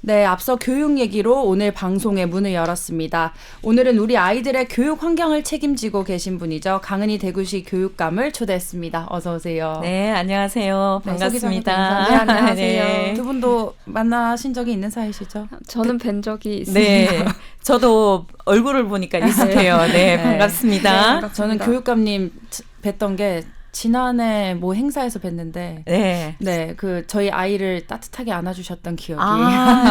네, 앞서 교육 얘기로 오늘 방송의 문을 열었습니다. 오늘은 우리 아이들의 교육 환경을 책임지고 계신 분이죠. 강은희 대구시 교육감을 초대했습니다. 어서 오세요. 네, 안녕하세요. 반갑습니다. 네, 안녕하세요. 네. 두 분도 만나신 적이 있는 사이시죠? 저는 뵌 적이 있습니다. 네, 저도 얼굴을 보니까 익숙해요. 네, 네. 반갑습니다. 네, 저는 교육감님 뵀던 게 지난해 뭐 행사에서 뵀는데 네. 그 저희 아이를 따뜻하게 안아주셨던 기억이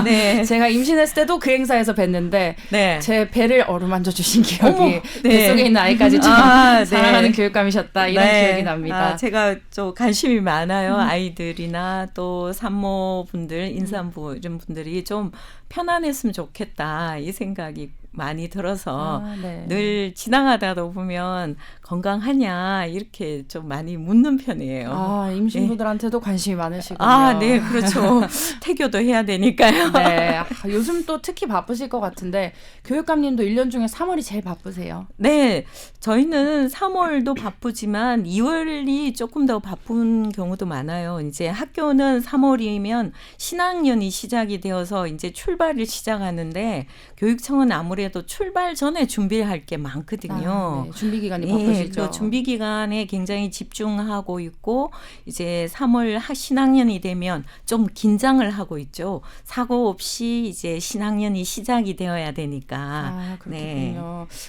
네. 제가 임신했을 때도 그 행사에서 뵀는데 네. 제 배를 어루만져 주신 기억이 어머, 네. 뱃속에 있는 아이까지 사랑하는 네. 교육감이셨다 이런 네. 기억이 납니다. 제가 좀 관심이 많아요. 아이들이나 또 산모분들, 임산부 이런 분들이 좀 편안했으면 좋겠다 이 생각이 많이 들어서 네. 늘 지나가다도 보면 건강하냐 이렇게 좀 많이 묻는 편이에요. 임신부들한테도 관심이 많으시군요. 네, 그렇죠. 태교도 해야 되니까요. 네, 요즘 또 특히 바쁘실 것 같은데 교육감님도 1년 중에 3월이 제일 바쁘세요. 네, 저희는 3월도 바쁘지만 2월이 조금 더 바쁜 경우도 많아요. 이제 학교는 3월이면 신학년이 시작이 되어서 이제 출발을 시작하는데 교육청은 아무래도 출발 전에 준비할 게 많거든요. 네, 준비 기간이 바쁘시죠. 그 준비 기간에 굉장히 집중하고 있고 이제 3월 신학년이 되면 좀 긴장을 하고 있죠. 사고 없이 이제 신학년이 시작이 되어야 되니까. 그렇군요. 네.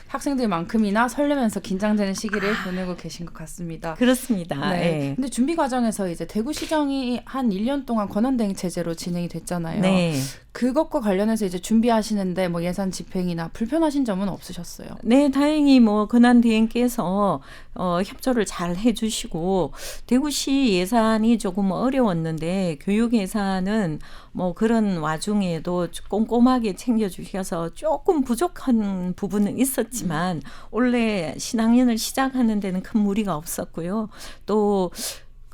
학생들만큼이나 설레면서 긴장되는 시기를 보내고 계신 것 같습니다. 그렇습니다. 네. 네. 근데 준비 과정에서 이제 대구시정이 한 1년 동안 권한대행 체제로 진행이 됐잖아요. 네. 그것과 관련해서 이제 준비하시는데 뭐 예산 집행이나 불편하신 점은 없으셨어요? 네, 다행히 뭐 권한대행께서 협조를 잘 해주시고 대구시 예산이 조금 어려웠는데 교육 예산은 뭐 그런 와중에도 꼼꼼하게 챙겨주셔서 조금 부족한 부분은 있었지만 원래 신학년을 시작하는 데는 큰 무리가 없었고요. 또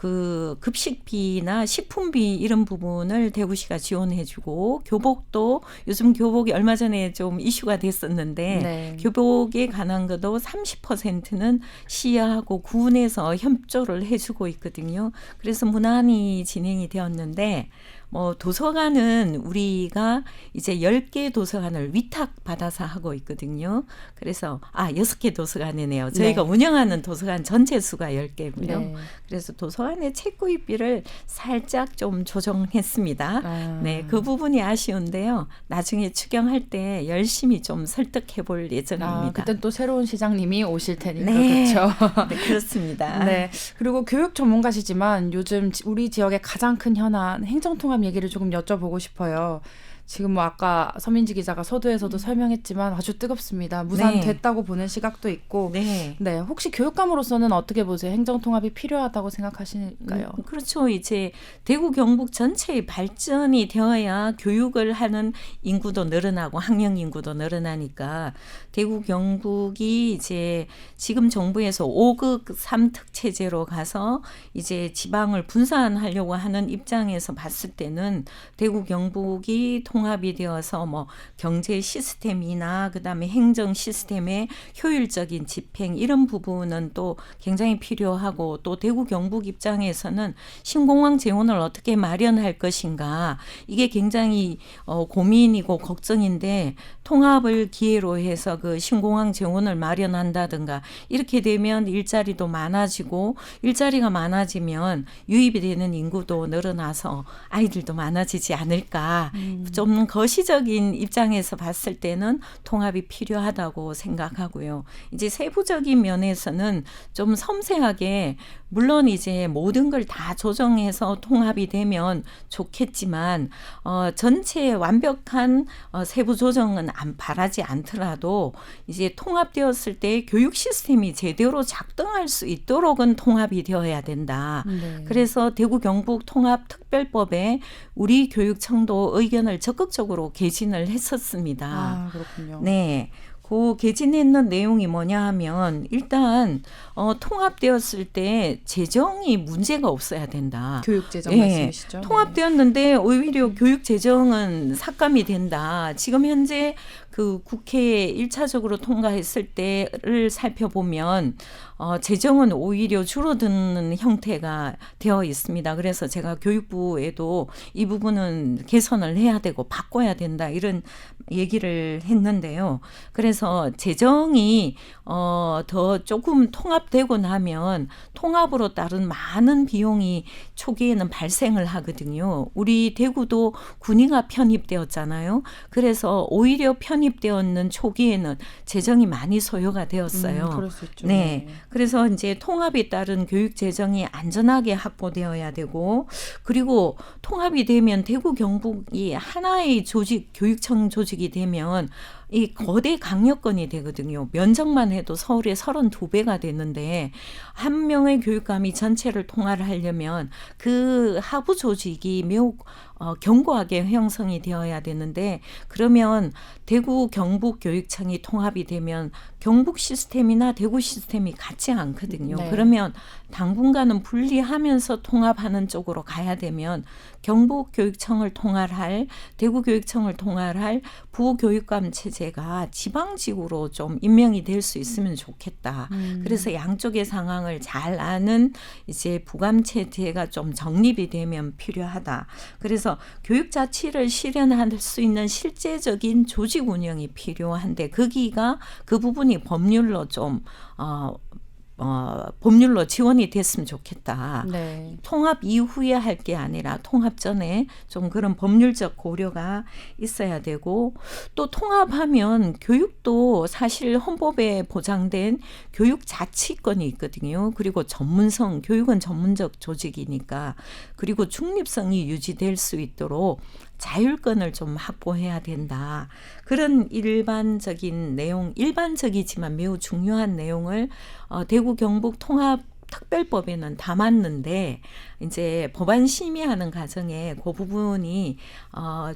그 급식비나 식품비 이런 부분을 대구시가 지원해주고 교복도 요즘 교복이 얼마 전에 좀 이슈가 됐었는데 네. 교복에 관한 것도 30%는 시하고 군에서 협조를 해주고 있거든요. 그래서 무난히 진행이 되었는데 뭐 도서관은 우리가 이제 10개 도서관을 위탁받아서 하고 있거든요. 그래서 6개 도서관이네요. 저희가 네. 운영하는 도서관 전체 수가 10개고요. 네. 그래서 도서관의 책 구입비를 살짝 좀 조정했습니다. 네, 그 부분이 아쉬운데요. 나중에 추경할 때 열심히 좀 설득해 볼 예정입니다. 그땐 또 새로운 시장님이 오실 테니까. 네. 그렇죠. 네, 그렇습니다. 네. 그리고 교육 전문가시지만 요즘 우리 지역의 가장 큰 현안 행정통합 얘기를 조금 여쭤보고 싶어요. 지금 뭐 아까 서민지 기자가 서두에서도 설명했지만 아주 뜨겁습니다. 무산됐다고 보는 시각도 있고. 네. 네. 혹시 교육감으로서는 어떻게 보세요? 행정통합이 필요하다고 생각하실까요? 그렇죠. 이제 대구 경북 전체의 발전이 되어야 교육을 하는 인구도 늘어나고 학령 인구도 늘어나니까 대구 경북이 이제 지금 정부에서 5극 3특 체제로 가서 이제 지방을 분산하려고 하는 입장에서 봤을 때는 대구 경북이 통합이 되어서 뭐 경제 시스템이나 그다음에 행정 시스템의 효율적인 집행 이런 부분은 또 굉장히 필요하고 또 대구 경북 입장에서는 신공항 재원을 어떻게 마련할 것인가 이게 굉장히 고민이고 걱정인데 통합을 기회로 해서 그 신공항 재원을 마련한다든가 이렇게 되면 일자리도 많아지고 일자리가 많아지면 유입이 되는 인구도 늘어나서 아이들도 많아지지 않을까 좀 거시적인 입장에서 봤을 때는 통합이 필요하다고 생각하고요. 이제 세부적인 면에서는 좀 섬세하게 물론 이제 모든 걸 다 조정해서 통합이 되면 좋겠지만 전체 완벽한 세부 조정은 바라지 않더라도 이제 통합되었을 때 교육 시스템이 제대로 작동할 수 있도록은 통합이 되어야 된다. 네. 그래서 대구 경북 통합 특별법에 우리 교육청도 의견을 적극적으로 개진을 했었습니다. 그렇군요. 네. 그 개진했는 내용이 뭐냐 하면 일단 통합되었을 때 재정이 문제가 없어야 된다. 교육 재정 네. 말씀이시죠? 통합되었는데 오히려 교육 재정은 삭감이 된다. 지금 현재 그 국회에 1차적으로 통과했을 때를 살펴보면 재정은 오히려 줄어드는 형태가 되어 있습니다. 그래서 제가 교육부에도 이 부분은 개선을 해야 되고 바꿔야 된다 이런 얘기를 했는데요. 그래서 재정이 더 조금 통합되고 나면 통합으로 따른 많은 비용이 초기에는 발생을 하거든요. 우리 대구도 군의가 편입되었잖아요. 그래서 오히려 편입되었는 초기에는 재정이 많이 소요가 되었어요. 그럴 수 있죠. 네. 그래서 이제 통합에 따른 교육 재정이 안전하게 확보되어야 되고, 그리고 통합이 되면 대구 경북이 하나의 조직, 교육청 조직이 되면 이 거대 강력권이 되거든요. 면적만 해도 서울의 32배가 되는데 한 명의 교육감이 전체를 통할을 하려면 그 하부 조직이 매우 견고하게 형성이 되어야 되는데, 그러면 대구 경북 교육청이 통합이 되면 경북 시스템이나 대구 시스템이 같지 않거든요. 네. 그러면 당분간은 분리하면서 통합하는 쪽으로 가야 되면 경북 교육청을 통할할, 대구 교육청을 통할할 부교육감 체제가 지방직으로 좀 임명이 될 수 있으면 좋겠다. 그래서 양쪽의 상황을 잘 아는 이제 부감 체제가 좀 정립이 되면 필요하다. 그래서 교육 자치를 실현할 수 있는 실제적인 조직 운영이 필요한데, 거기가 그 부분이 법률로 좀 법률로 지원이 됐으면 좋겠다. 네. 통합 이후에 할 게 아니라 통합 전에 좀 그런 법률적 고려가 있어야 되고, 또 통합하면 교육도 사실 헌법에 보장된 교육 자치권이 있거든요. 그리고 전문성, 교육은 전문적 조직이니까, 그리고 중립성이 유지될 수 있도록 자율권을 좀 확보해야 된다. 그런 일반적인 내용, 일반적이지만 매우 중요한 내용을 대구 경북 통합 특별법에는 담았는데, 이제 법안 심의하는 과정에 그 부분이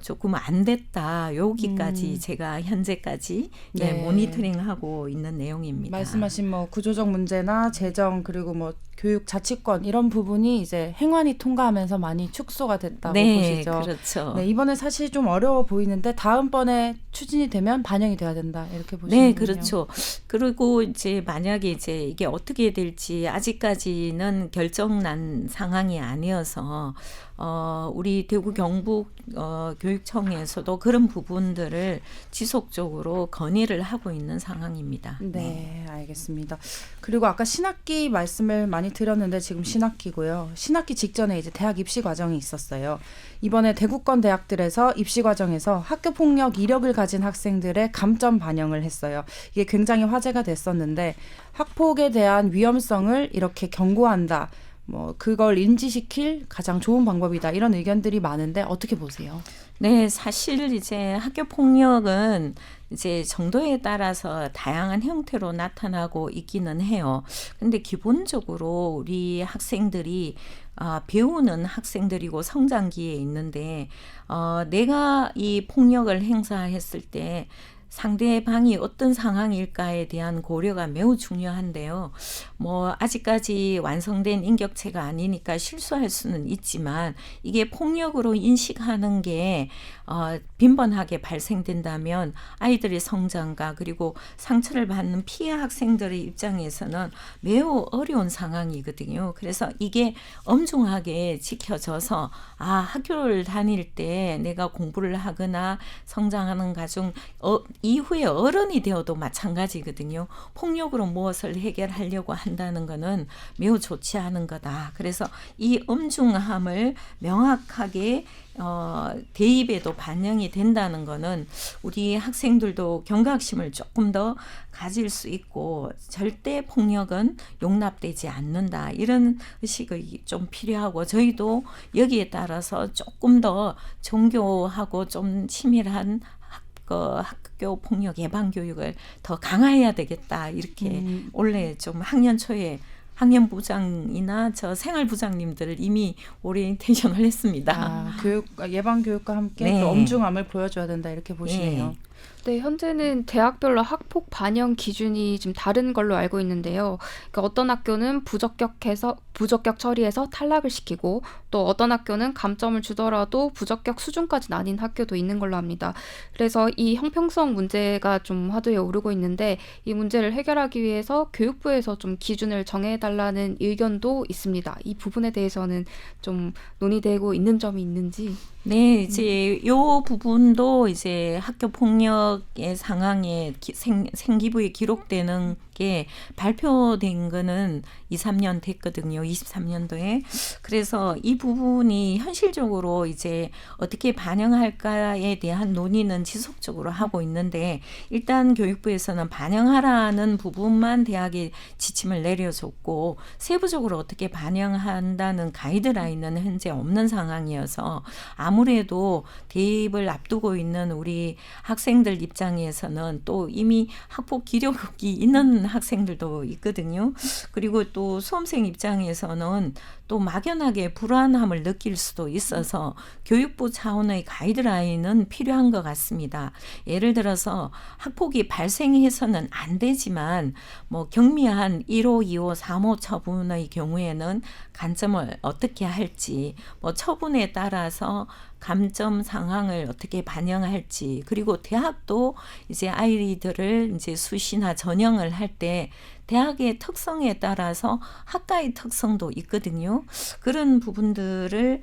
조금 안 됐다. 여기까지 제가 현재까지 네. 모니터링하고 있는 내용입니다. 말씀하신 뭐 구조적 문제나 재정 그리고 뭐 교육 자치권 이런 부분이 이제 행안위 통과하면서 많이 축소가 됐다고 네, 보시죠. 그렇죠. 네, 이번에 사실 좀 어려워 보이는데 다음번에 추진이 되면 반영이 돼야 된다 이렇게 보시는군요. 네, 그렇죠. 그리고 이제 만약에 이제 이게 어떻게 될지 아직까지는 결정난 상황이 아니어서 우리 대구 경북 교육청에서도 그런 부분들을 지속적으로 건의를 하고 있는 상황입니다. 네, 알겠습니다. 그리고 아까 신학기 말씀을 많이 드렸는데 지금 신학기고요. 신학기 직전에 이제 대학 입시 과정이 있었어요. 이번에 대구권 대학들에서 입시 과정에서 학교 폭력 이력을 가진 학생들의 감점 반영을 했어요. 이게 굉장히 화제가 됐었는데 학폭에 대한 위험성을 이렇게 경고한다. 뭐 그걸 인지시킬 가장 좋은 방법이다. 이런 의견들이 많은데 어떻게 보세요? 네, 사실 이제 학교 폭력은 이제 정도에 따라서 다양한 형태로 나타나고 있기는 해요. 근데 기본적으로 우리 학생들이 배우는 학생들이고 성장기에 있는데 내가 이 폭력을 행사했을 때 상대방이 어떤 상황일까에 대한 고려가 매우 중요한데요. 뭐 아직까지 완성된 인격체가 아니니까 실수할 수는 있지만 이게 폭력으로 인식하는 게 빈번하게 발생된다면 아이들의 성장과 그리고 상처를 받는 피해 학생들의 입장에서는 매우 어려운 상황이거든요. 그래서 이게 엄중하게 지켜져서 학교를 다닐 때 내가 공부를 하거나 성장하는 과정 이후에 어른이 되어도 마찬가지거든요. 폭력으로 무엇을 해결하려고 한다는 것은 매우 좋지 않은 거다. 그래서 이 엄중함을 명확하게 대입에도 반영이 된다는 거는 우리 학생들도 경각심을 조금 더 가질 수 있고 절대 폭력은 용납되지 않는다. 이런 의식이 좀 필요하고 저희도 여기에 따라서 조금 더 정교하고 좀 치밀한 학교 폭력 예방 교육을 더 강화해야 되겠다. 이렇게 원래 좀 학년 초에 학년부장이나 저 생활부장님들을 이미 오리엔테이션을 했습니다. 교육 예방 교육과 함께 네. 또 엄중함을 보여줘야 된다 이렇게 보시네요. 네. 네, 현재는 대학별로 학폭 반영 기준이 좀 다른 걸로 알고 있는데요. 그러니까 어떤 학교는 부적격 처리해서 탈락을 시키고 또 어떤 학교는 감점을 주더라도 부적격 수준까지 나뉜 학교도 있는 걸로 합니다. 그래서 이 형평성 문제가 좀 화두에 오르고 있는데 이 문제를 해결하기 위해서 교육부에서 좀 기준을 정해달라는 의견도 있습니다. 이 부분에 대해서는 좀 논의되고 있는 점이 있는지. 네, 이제 요 부분도 이제 학교 폭력의 상황에 생기부에 기록되는 게 발표된 거는 2, 3년 됐거든요. 23년도에. 그래서 이 부분이 현실적으로 이제 어떻게 반영할까에 대한 논의는 지속적으로 하고 있는데 일단 교육부에서는 반영하라는 부분만 대학에 지침을 내려줬고 세부적으로 어떻게 반영한다는 가이드라인은 현재 없는 상황이어서 아무래도 대입을 앞두고 있는 우리 학생들 입장에서는 또 이미 학폭 기록이 있는 학생들도 있거든요. 그리고 또 수험생 입장에서는 또 막연하게 불안함을 느낄 수도 있어서 교육부 차원의 가이드라인은 필요한 것 같습니다. 예를 들어서 학폭이 발생해서는 안 되지만 뭐 경미한 1호, 2호, 3호 처분의 경우에는 감점을 어떻게 할지, 뭐 처분에 따라서 감점 상황을 어떻게 반영할지, 그리고 대학도 이제 아이들을 이제 수시나 전형을 할 때 대학의 특성에 따라서 학과의 특성도 있거든요. 그런 부분들을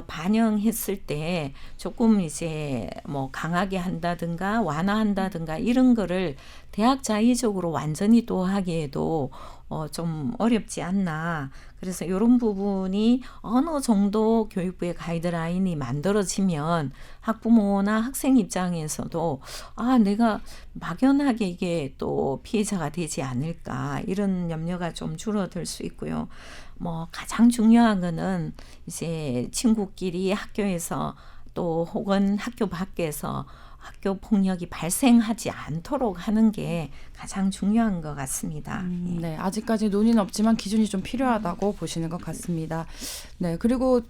반영했을 때 조금 이제 뭐 강하게 한다든가 완화한다든가 이런 거를 대학 자의적으로 완전히 또 하기에도 좀 어렵지 않나. 그래서 이런 부분이 어느 정도 교육부의 가이드라인이 만들어지면 학부모나 학생 입장에서도 내가 막연하게 이게 또 피해자가 되지 않을까 이런 염려가 좀 줄어들 수 있고요. 뭐 가장 중요한 거는 이제 친구끼리 학교에서 또 혹은 학교 밖에서 학교 폭력이 발생하지 않도록 하는 게 가장 중요한 것 같습니다. 네, 아직까지 논의는 없지만 기준이 좀 필요하다고 보시는 것 같습니다. 네, 그리고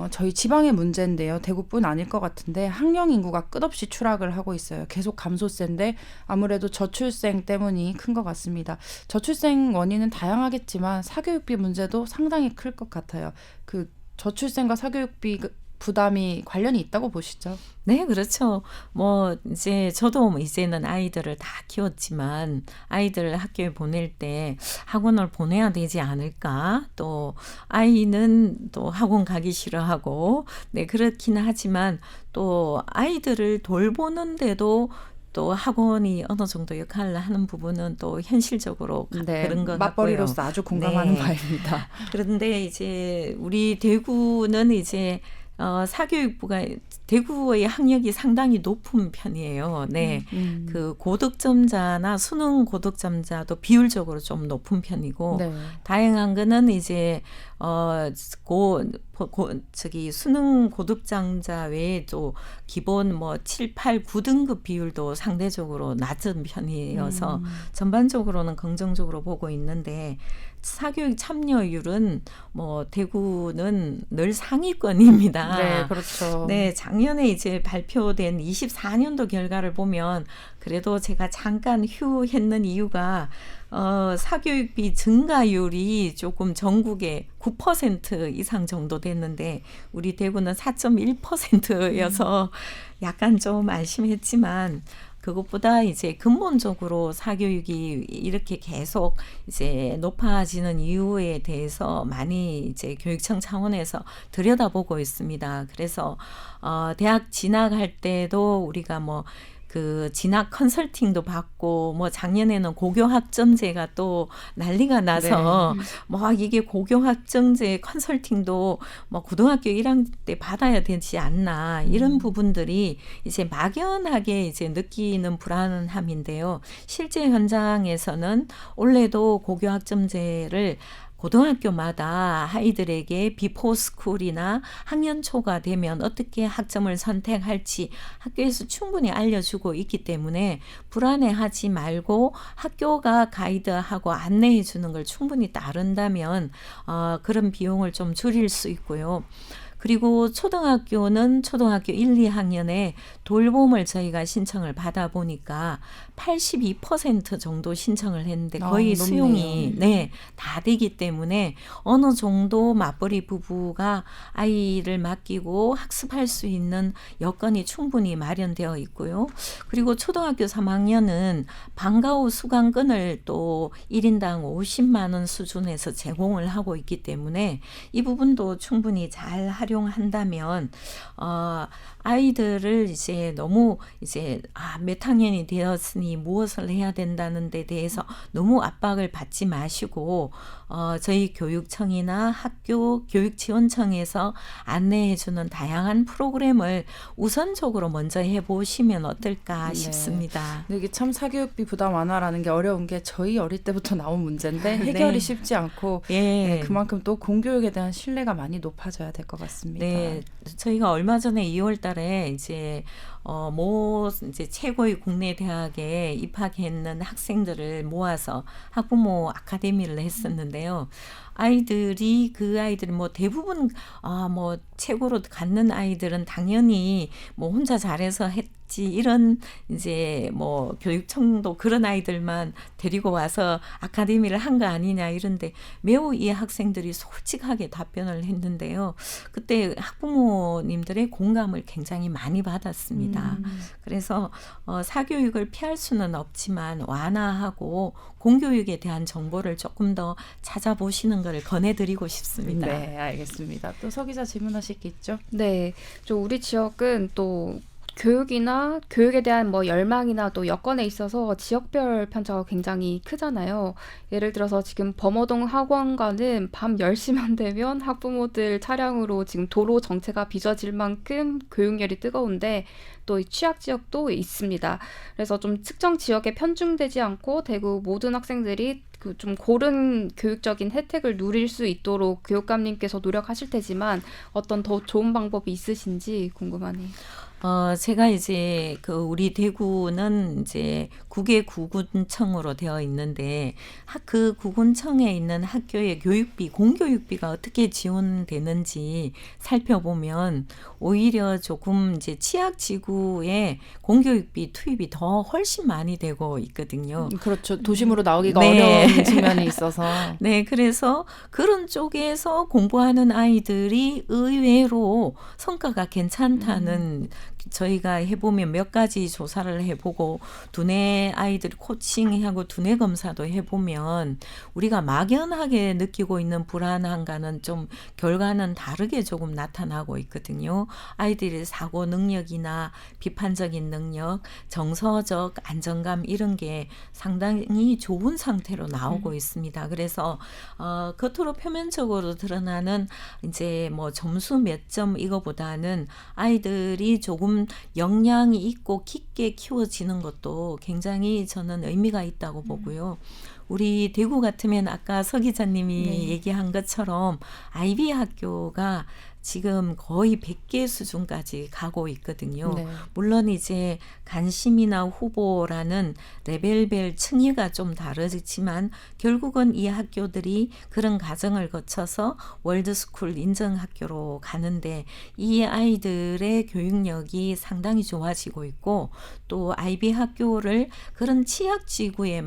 저희 지방의 문제인데요. 대구뿐 아닐 것 같은데 학령 인구가 끝없이 추락을 하고 있어요. 계속 감소세인데 아무래도 저출생 때문이 큰 것 같습니다. 저출생 원인은 다양하겠지만 사교육비 문제도 상당히 클 것 같아요. 그 저출생과 사교육비 부담이 관련이 있다고 보시죠? 네, 그렇죠. 뭐 이제 저도 이제는 아이들을 다 키웠지만 아이들을 학교에 보낼 때 학원을 보내야 되지 않을까? 또 아이는 또 학원 가기 싫어하고 네, 그렇긴 하지만 또 아이들을 돌보는데도 또 학원이 어느 정도 역할을 하는 부분은 또 현실적으로 그런 것 같고요. 맞벌이로서 아주 공감하는 네. 바입니다. 그런데 이제 우리 대구는 이제 사교육부가 대구의 학력이 상당히 높은 편이에요. 네. 그 고득점자나 수능 고득점자도 비율적으로 좀 높은 편이고 네. 다행한 거는 이제 수능 고득점자 외에도 기본 뭐 7, 8, 9등급 비율도 상대적으로 낮은 편이어서 전반적으로는 긍정적으로 보고 있는데 사교육 참여율은 뭐 대구는 늘 상위권입니다. 네, 그렇죠. 네, 작년에 이제 발표된 24년도 결과를 보면 그래도 제가 잠깐 휴했는 이유가 사교육비 증가율이 조금 전국에 9% 이상 정도 됐는데 우리 대구는 4.1%여서 약간 좀 안심했지만 그것보다 이제 근본적으로 사교육이 이렇게 계속 이제 높아지는 이유에 대해서 많이 이제 교육청 차원에서 들여다보고 있습니다. 그래서 대학 진학할 때도 우리가 뭐 그 진학 컨설팅도 받고 뭐 작년에는 고교 학점제가 또 난리가 나서 뭐 이게 고교 학점제 컨설팅도 뭐 고등학교 1학년 때 받아야 되지 않나 이런 부분들이 이제 막연하게 이제 느끼는 불안함인데요. 실제 현장에서는 올해도 고교 학점제를 고등학교마다 아이들에게 비포 스쿨이나 학년 초가 되면 어떻게 학점을 선택할지 학교에서 충분히 알려주고 있기 때문에 불안해하지 말고 학교가 가이드하고 안내해 주는 걸 충분히 따른다면 그런 비용을 좀 줄일 수 있고요. 그리고 초등학교는 초등학교 1, 2학년에 돌봄을 저희가 신청을 받아 보니까 82% 정도 신청을 했는데 거의 높네요. 수용이 다 되기 때문에 어느 정도 맞벌이 부부가 아이를 맡기고 학습할 수 있는 여건이 충분히 마련되어 있고요. 그리고 초등학교 3학년은 방과 후 수강권을 또 1인당 50만 원 수준에서 제공을 하고 있기 때문에 이 부분도 충분히 잘 활용한다면 아이들을 이제 너무 이제 몇 학년이 되었으니 무엇을 해야 된다는 데 대해서 너무 압박을 받지 마시고 저희 교육청이나 학교 교육지원청에서 안내해주는 다양한 프로그램을 우선적으로 먼저 해보시면 어떨까 싶습니다. 근데 이게 참 사교육비 부담 완화라는 게 어려운 게 저희 어릴 때부터 나온 문제인데 해결이 네. 쉽지 않고 예. 그만큼 또 공교육에 대한 신뢰가 많이 높아져야 될 것 같습니다. 네, 저희가 얼마 전에 2월달에 이제 이제 최고의 국내 대학에 입학했는 학생들을 모아서 학부모 아카데미를 했었는데요. 그 아이들이 뭐 대부분 뭐 최고로 갖는 아이들은 당연히 뭐 혼자 잘해서 했지 이런 이제 뭐 교육청도 그런 아이들만 데리고 와서 아카데미를 한 거 아니냐 이런데 매우 이 학생들이 솔직하게 답변을 했는데요. 그때 학부모님들의 공감을 굉장히 많이 받았습니다. 그래서 사교육을 피할 수는 없지만 완화하고 공교육에 대한 정보를 조금 더 찾아보시는 걸 권해드리고 싶습니다. 네, 알겠습니다. 또 서 기자 질문하실 게 있죠? 네, 좀 우리 지역은 또 교육이나 교육에 대한 뭐 열망이나 또 여건에 있어서 지역별 편차가 굉장히 크잖아요. 예를 들어서 지금 범어동 학원가는 밤 10시만 되면 학부모들 차량으로 지금 도로 정체가 빚어질 만큼 교육열이 뜨거운데 또 이 취약 지역도 있습니다. 그래서 좀 특정 지역에 편중되지 않고 대구 모든 학생들이 그 좀 고른 교육적인 혜택을 누릴 수 있도록 교육감님께서 노력하실 테지만 어떤 더 좋은 방법이 있으신지 궁금하네요. 제가 이제 우리 대구는 이제 국외 구군청으로 되어 있는데 그 구군청에 있는 학교의 교육비, 공교육비가 어떻게 지원되는지 살펴보면 오히려 조금 이제 취약 지구에 공교육비 투입이 더 훨씬 많이 되고 있거든요. 그렇죠. 도심으로 나오기가 네. 어려운 측면이 있어서. 네, 그래서 그런 쪽에서 공부하는 아이들이 의외로 성과가 괜찮다는 저희가 해보면 몇 가지 조사를 해보고 두뇌 아이들이 코칭하고 두뇌 검사도 해보면 우리가 막연하게 느끼고 있는 불안함과는 좀 결과는 다르게 조금 나타나고 있거든요. 아이들의 사고 능력이나 비판적인 능력, 정서적 안정감 이런 게 상당히 좋은 상태로 나오고 있습니다. 그래서 겉으로 표면적으로 드러나는 이제 뭐 점수 몇 점 이거보다는 아이들이 조금 역량이 있고 깊게 키워지는 것도 굉장히 저는 의미가 있다고 보고요. 우리 대구 같으면 아까 서 기자님이 얘기한 것처럼 아이비 학교가 지금 거의 100개 수준까지 가고 있거든요. 네. 물론 이제 관심이나 후보라는 레벨별 층위가 좀 다르지만 결국은 이 학교들이 그런 과정을 거쳐서 월드스쿨 인정 학교로 가는데 이 아이들의 교육력이 상당히 좋아지고 있고 또 아이비 학교를 그런 취약지구에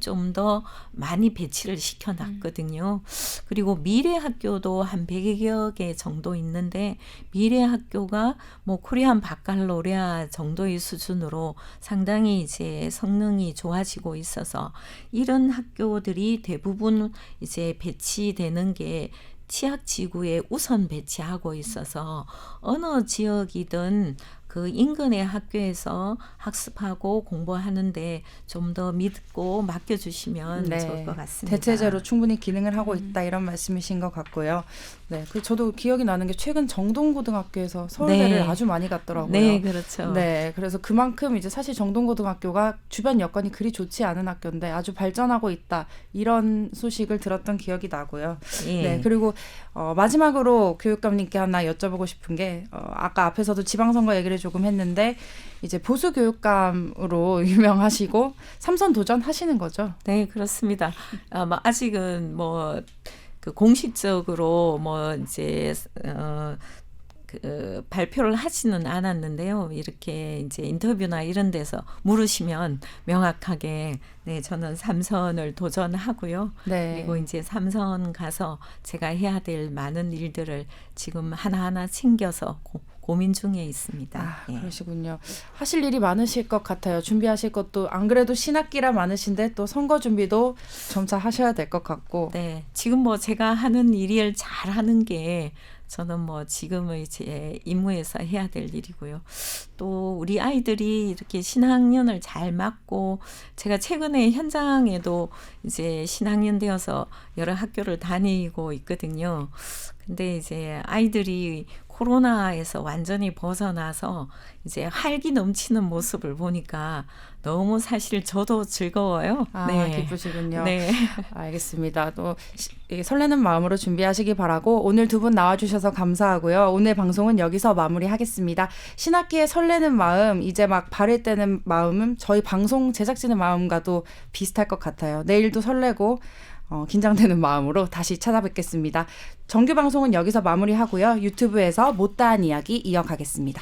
좀 더 많이 배치를 시켜놨거든요. 그리고 미래 학교도 한 100여 개 정도 있는데 미래 학교가 뭐 코리안 바칼로레아 정도의 수준으로 상당히 이제 성능이 좋아지고 있어서 이런 학교들이 대부분 이제 배치되는 게 취약 지구에 우선 배치하고 있어서 어느 지역이든 그 인근의 학교에서 학습하고 공부하는데 좀 더 믿고 맡겨주시면 좋을 것 같습니다. 대체제로 충분히 기능을 하고 있다 이런 말씀이신 것 같고요. 네, 저도 기억이 나는 게 최근 정동고등학교에서 서울대를 아주 많이 갔더라고요. 네, 그렇죠. 네, 그래서 그만큼 이제 사실 정동고등학교가 주변 여건이 그리 좋지 않은 학교인데 아주 발전하고 있다 이런 소식을 들었던 기억이 나고요. 예. 네, 그리고 마지막으로 교육감님께 하나 여쭤보고 싶은 게 아까 앞에서도 지방선거 얘기를 조금 했는데 이제 보수 교육감으로 유명하시고 삼선 도전하시는 거죠? 네, 그렇습니다. 아직은 그 공식적으로 이제 그 발표를 하지는 않았는데요. 이렇게 이제 인터뷰나 이런 데서 물으시면 명확하게 네, 저는 삼선을 도전하고요. 네. 그리고 이제 삼선 가서 제가 해야 될 많은 일들을 지금 하나하나 챙겨서 고민 중에 있습니다. 아, 예. 그러시군요. 하실 일이 많으실 것 같아요. 준비하실 것도 안 그래도 신학기라 많으신데 또 선거 준비도 점차 하셔야 될 것 같고. 네, 지금 뭐 제가 하는 일을 잘 하는 게 저는 뭐 지금의 제 임무에서 해야 될 일이고요. 또 우리 아이들이 이렇게 신학년을 잘 맞고 제가 최근에 현장에도 이제 신학년 되어서 여러 학교를 다니고 있거든요. 근데 이제 아이들이 코로나에서 완전히 벗어나서 이제 활기 넘치는 모습을 보니까 너무 사실 저도 즐거워요. 아, 네. 기쁘시군요. 네. 알겠습니다. 또 설레는 마음으로 준비하시기 바라고 오늘 두 분 나와주셔서 감사하고요. 오늘 방송은 여기서 마무리하겠습니다. 신학기의 설레는 마음, 이제 막 발을 떼는 마음은 저희 방송 제작진의 마음과도 비슷할 것 같아요. 내일도 설레고 긴장되는 마음으로 다시 찾아뵙겠습니다. 정규 방송은 여기서 마무리하고요. 유튜브에서 못다한 이야기 이어가겠습니다.